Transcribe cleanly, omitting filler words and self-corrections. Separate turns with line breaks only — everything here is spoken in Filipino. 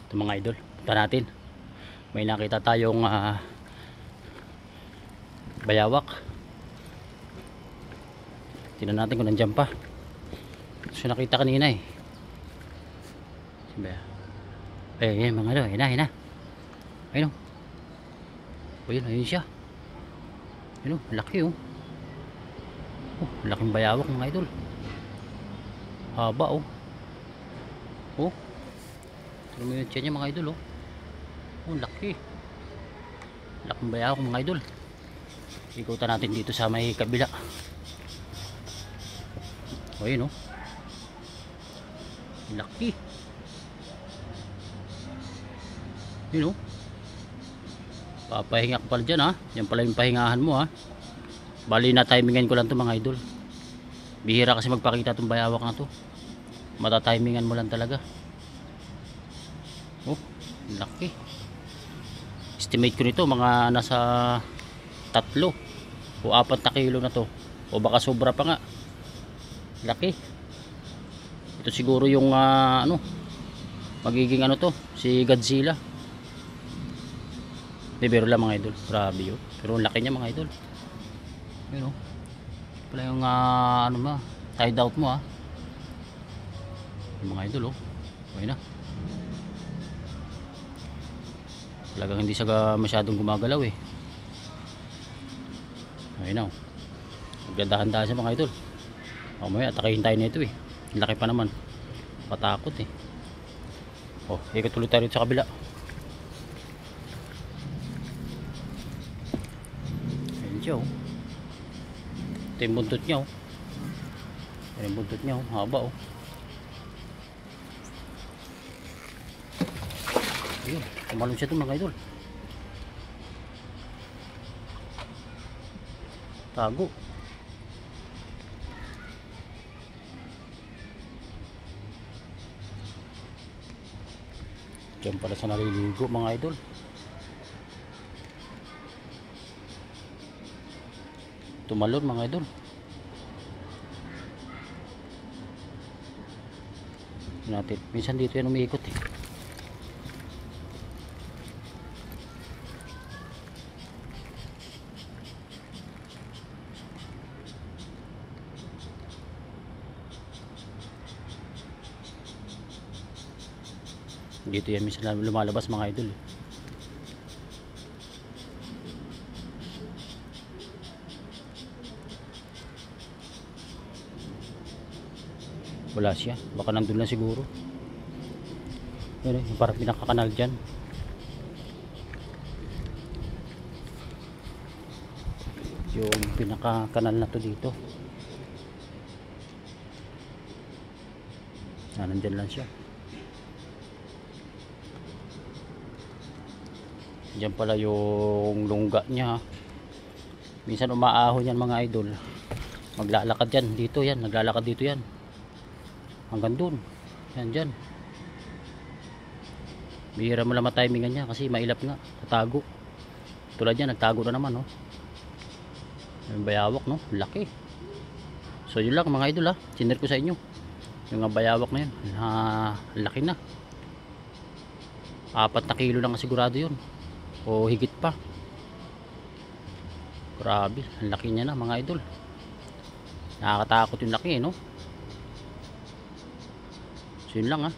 Ito mga idol, punta natin. May nakita tayong bayawak. Tingnan natin kung nandiyan pa. Ito nakita kanina eh. Mga idol, ayun na. Ayun o. Ayun siya. Ayun o, laki o. Laking bayawak mga idol. Haba o. Tignan mo yung tiyan niya mga idol o. Laki. Laking bayawak mga idol. Ikutan natin dito sa may kabila. Ayun o. Laki. Yun o. Papahinga ka pala dyan ha. Yan pala yung pahingahan mo ha. Bali na timingan ko lang to mga idol. Bihira kasi magpakita itong bayawak na to. Matatimingan mo lang talaga. Laki. Estimate ko nito mga nasa 3 o 4 na kilo na to. O baka sobra pa nga. Laki. Ito siguro yung magiging to, si Godzilla. Biro lang mga idol. Grabe yun. Pero laki niya mga idol. Yun o. Pala yung tide out mo yung mga idol okay na. Talagang hindi siya masyadong gumagalaw eh. Okay na magdandahan-dahan siya mga idol. Mamaya atakayin tayo nito eh. Laki pa naman. Patakot eh. Ikot ulit tayo sa kabila. Ayun siya ito yung buntot niya Ayun yung buntot niya haba Ayun, tumalon siya ito mga idol. Tago. Diyan pala sa naliligo mga idol. Tumalon mga idol. Natin. Minsan dito yan umiikot eh. Dito yan minsan lumalabas mga idol eh. Wala siya, baka nandun lang siguro. Yun yung parang pinakakanal dyan. Yung pinakakanal na to dito. Nandyan lang siya. Diyan pala yung lungga niya. Minsan umaahon yan mga idol. Maglalakad yan dito yan. Naglalakad dito yan. Hanggang dun. Yan dyan. Bihira mo lang matimingan niya kasi mailap nga. Tatago. Tulad yan. Nagtago na naman yung bayawak laki. So yun lang mga idol Sinare ko sa inyo. Yung bayawak na yun. Laki na. 4 na kilo lang sigurado yun. O higit pa. Grabe, ang laki niya na mga idol. Nakakatakot yung laki So yun lang